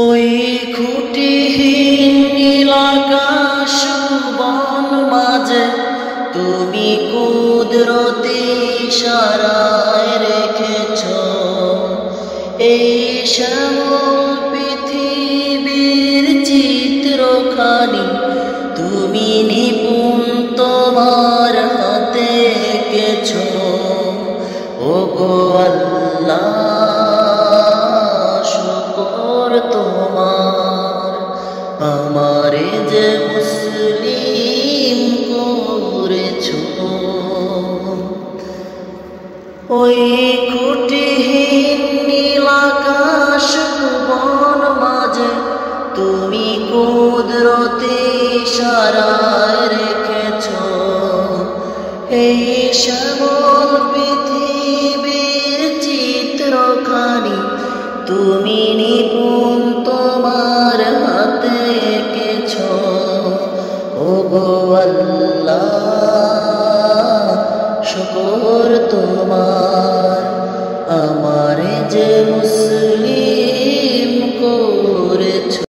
ওই খুঁটিহীন নীল আকাশ বন মাঝে তুমি কুদরতি ইশারায় রেখেছ এই শ্যামল পৃথিবীর চিত্রখানি তুমি নিপুণ তোমার হাতে এঁকেছ। ওগো আল্লাহ শুকর তোমার আমারে যে মুসলিম করেছ। ওই খুঁটিহীন নীল আকাশ বন মাঝে তুমি কুদরতি ইশারায় রেখেছ এই শ্যামল পৃথিবীর চিত্রখানি তুমি নিপুণ তোমার হাতে